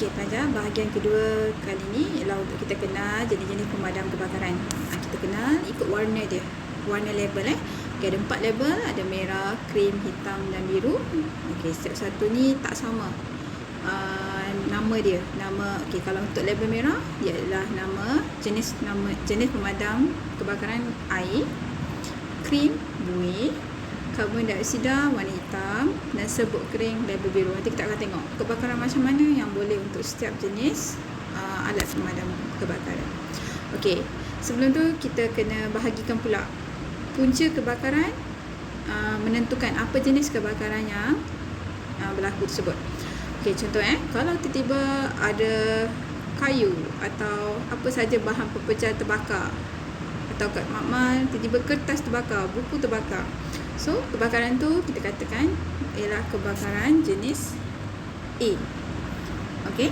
Okey pelajar, bahagian kedua kali ni ialah untuk kita kenal jenis-jenis pemadam kebakaran. Kita kenal ikut warna dia, warna label Okey, ada 4 label, ada merah, krim, hitam dan biru. Okey, setiap satu ni tak sama nama dia. Okey, kalau untuk label merah ialah jenis pemadam kebakaran air, krim buih, karbon dioksida warna hitam dan serbuk kering label biru. Nanti kita akan tengok kebakaran macam mana yang boleh untuk setiap jenis alat pemadam kebakaran. Okey, sebelum tu kita kena bahagikan pula punca kebakaran, menentukan apa jenis kebakaran yang berlaku tersebut. Okey, contoh kalau tiba-tiba ada kayu atau apa saja bahan pepecah terbakar, atau kat makmal tiba-tiba kertas terbakar, buku terbakar. So, kebakaran tu kita katakan ialah kebakaran jenis A. Okey.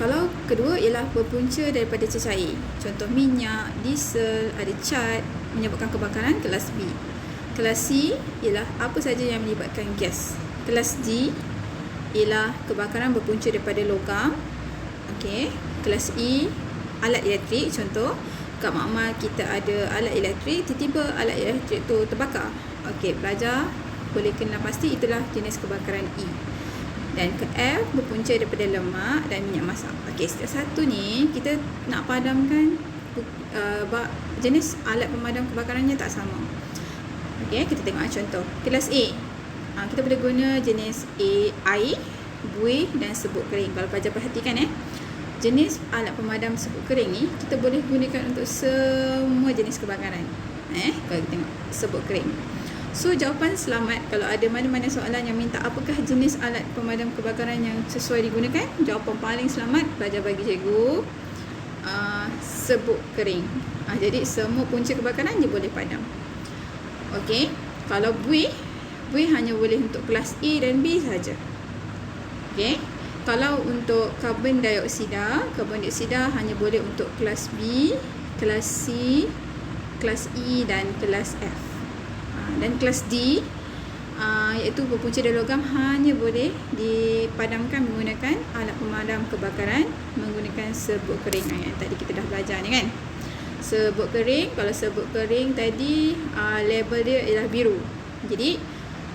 Kalau kedua ialah berpunca daripada cecair. Contoh minyak, diesel, ada cat menyebabkan kebakaran kelas B. Kelas C ialah apa saja yang melibatkan gas. Kelas D ialah kebakaran berpunca daripada logam. Okey. Kelas E alat elektrik, contoh kat makmal kita ada alat elektrik, tiba-tiba alat elektrik tu terbakar. Okey, pelajar boleh kenal pasti itulah jenis kebakaran E. Dan ke F berpunca daripada lemak dan minyak masak. Okey, setiap satu ni kita nak padamkan jenis alat pemadam kebakarannya tak sama. Okey, kita tengok contoh. Kelas A, kita boleh guna jenis A air, buih dan serbuk kering. Kalau pelajar perhatikan jenis alat pemadam serbuk kering ni kita boleh gunakan untuk semua jenis kebakaran. Kalau kita tengok serbuk kering. So jawapan selamat kalau ada mana-mana soalan yang minta apakah jenis alat pemadam kebakaran yang sesuai digunakan, jawapan paling selamat pelajar bagi cikgu serbuk kering. Jadi semua punca kebakaran dia boleh padam. Okey, kalau buih hanya boleh untuk kelas A dan B saja. Okey. Kalau untuk karbon dioksida hanya boleh untuk kelas B, kelas C, kelas E dan kelas F. Dan kelas D iaitu berpunca dari logam hanya boleh dipadamkan menggunakan alat pemadam kebakaran menggunakan serbuk kering yang tadi kita dah belajar ni kan. Serbuk kering, kalau serbuk kering tadi label dia ialah biru. Jadi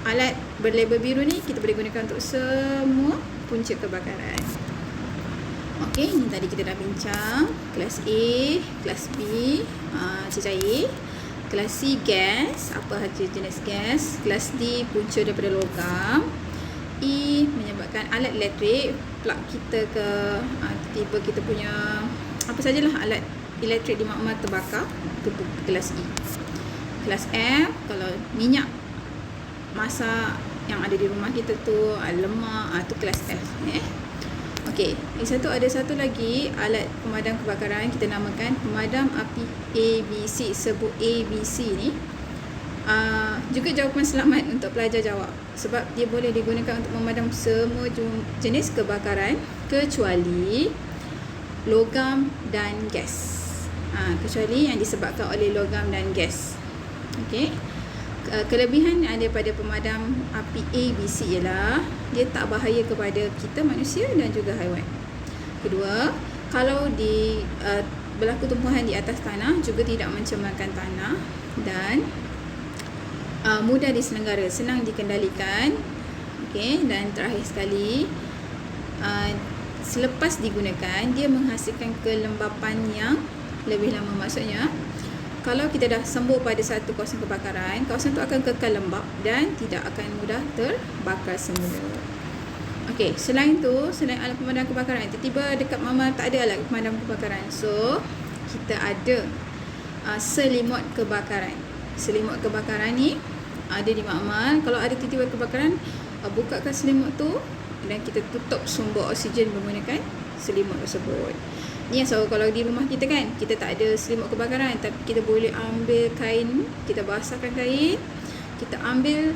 alat berlabel biru ni kita boleh gunakan untuk semua punca kebakaran. Okey, ini tadi kita dah bincang. Kelas A, kelas B, cecair. Kelas C, gas, apa saja jenis gas. Kelas D, punca daripada logam. E, menyebabkan alat elektrik, plug kita ke tiba kita punya apa sajalah alat elektrik di makmal terbakar, itu kelas E. Kelas F, kalau minyak masak yang ada di rumah kita tu, lemak, tu kelas F. Okey, ada satu lagi alat pemadam kebakaran kita namakan pemadam api ABC. Serbuk ABC ni juga jawapan selamat untuk pelajar jawab sebab dia boleh digunakan untuk memadam semua jenis kebakaran kecuali logam dan gas. Kecuali yang disebabkan oleh logam dan gas. Okey. Kelebihan yang ada pada pemadam api ABC ialah dia tak bahaya kepada kita manusia dan juga haiwan. Kedua, kalau berlaku tumpuhan di atas tanah juga tidak mencemarkan tanah dan mudah diselenggara, senang dikendalikan. Okey, dan terakhir sekali selepas digunakan dia menghasilkan kelembapan yang lebih lama. Maksudnya kalau kita dah sembuh pada satu kawasan kebakaran, kawasan itu akan kekal lembap dan tidak akan mudah terbakar semula. Okey, selain alat pemadam kebakaran, tiba-tiba dekat makmal tak ada alat pemadam kebakaran. So, kita ada selimut kebakaran. Selimut kebakaran ni ada di makmal. Kalau ada tiba-tiba kebakaran, bukakan selimut tu dan kita tutup sumber oksigen menggunakan selimut tersebut. Ni kalau di rumah kita kan, kita tak ada selimut kebakaran, tapi kita boleh ambil kain, kita basahkan kain, kita ambil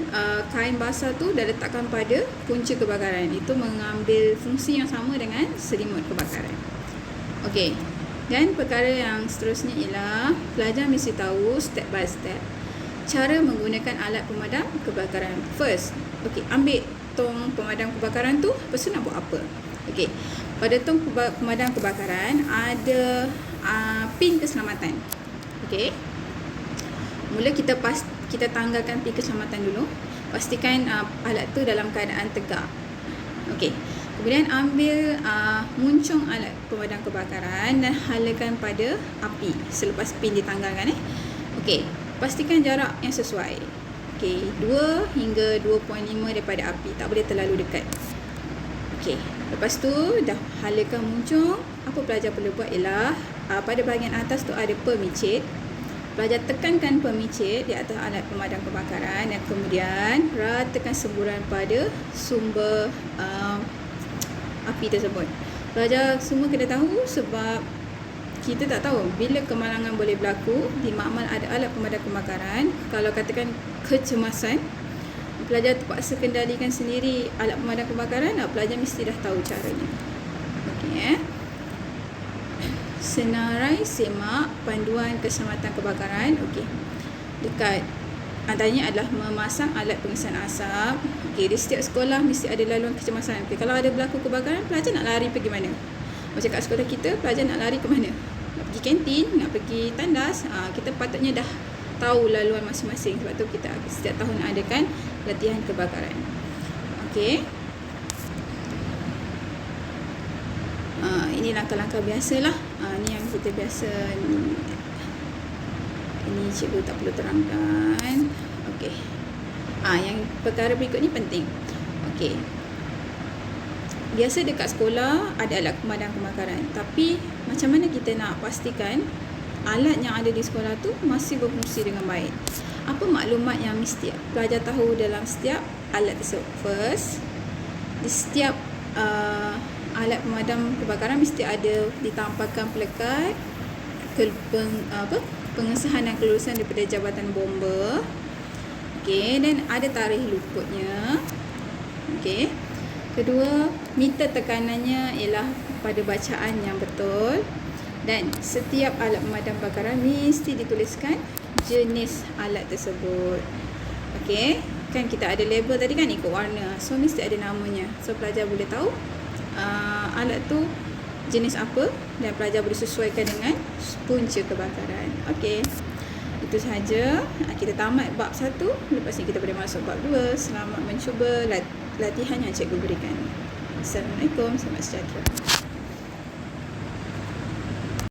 kain basah tu dan letakkan pada punca kebakaran. Itu mengambil fungsi yang sama dengan selimut kebakaran. Okey. Dan perkara yang seterusnya ialah pelajar mesti tahu step by step cara menggunakan alat pemadam kebakaran. First, okey, ambil tong pemadam kebakaran tu, lepas tu nak buat apa? Okey. Pada tong pemadam kebakaran ada pin keselamatan. Okey. Mula kita tanggalkan pin keselamatan dulu. Pastikan alat tu dalam keadaan tegak. Okey. Kemudian ambil muncung alat pemadam kebakaran dan halakan pada api selepas pin ditanggalkan. Okey. Pastikan jarak yang sesuai. Okey, 2 hingga 2.5 daripada api. Tak boleh terlalu dekat. Okey, lepas tu dah halakan muncung. Apa pelajar perlu buat ialah pada bahagian atas tu ada pemicit. Pelajar tekankan pemicit di atas alat pemadam kebakaran dan kemudian ratakan semburan pada sumber api tersebut. Pelajar semua kena tahu sebab kita tak tahu bila kemalangan boleh berlaku. Di makmal ada alat pemadam kebakaran. Kalau katakan kecemasan, pelajar terpaksa kendalikan sendiri alat pemadam kebakaran, pelajar mesti dah tahu caranya. Okey, Senarai semak panduan keselamatan kebakaran. Okey. Dekat antaranya adalah memasang alat pengesan asap. Okey, di setiap sekolah mesti ada laluan kecemasan. Okey, kalau ada berlaku kebakaran, pelajar nak lari pergi mana? Macam kat sekolah kita, pelajar nak lari ke mana? Nak pergi kantin, nak pergi tandas. Kita patutnya dah tahu laluan masing-masing. Sebab tu kita setiap tahun adakan latihan kebakaran. Okey. Ini langkah-langkah biasalah. Ini yang kita biasa. Ini cikgu tak perlu terangkan. Okey. Yang perkara berikut ni penting. Okey. Biasa dekat sekolah ada alat pemadam kebakaran. Tapi macam mana kita nak pastikan alat yang ada di sekolah tu masih berfungsi dengan baik? Apa maklumat yang mesti pelajar tahu dalam setiap alat tersebut? First, di setiap alat pemadam kebakaran mesti ada ditampakkan pelekat pengesahan dan kelulusan daripada Jabatan Bomba. Okey, dan ada tarikh luputnya. Okey. Kedua, meter tekanannya ialah pada bacaan yang betul. Dan setiap alat pemadam kebakaran mesti dituliskan jenis alat tersebut. Okey, kan kita ada label tadi kan ikut warna. So mesti ada namanya. So pelajar boleh tahu alat tu jenis apa dan pelajar boleh sesuaikan dengan punca kebakaran. Okey. Itu sahaja. Kita tamat bab 1. Lepas ni kita boleh masuk bab 2. Selamat mencuba latihan yang cikgu berikan. Assalamualaikum. Selamat sejahtera.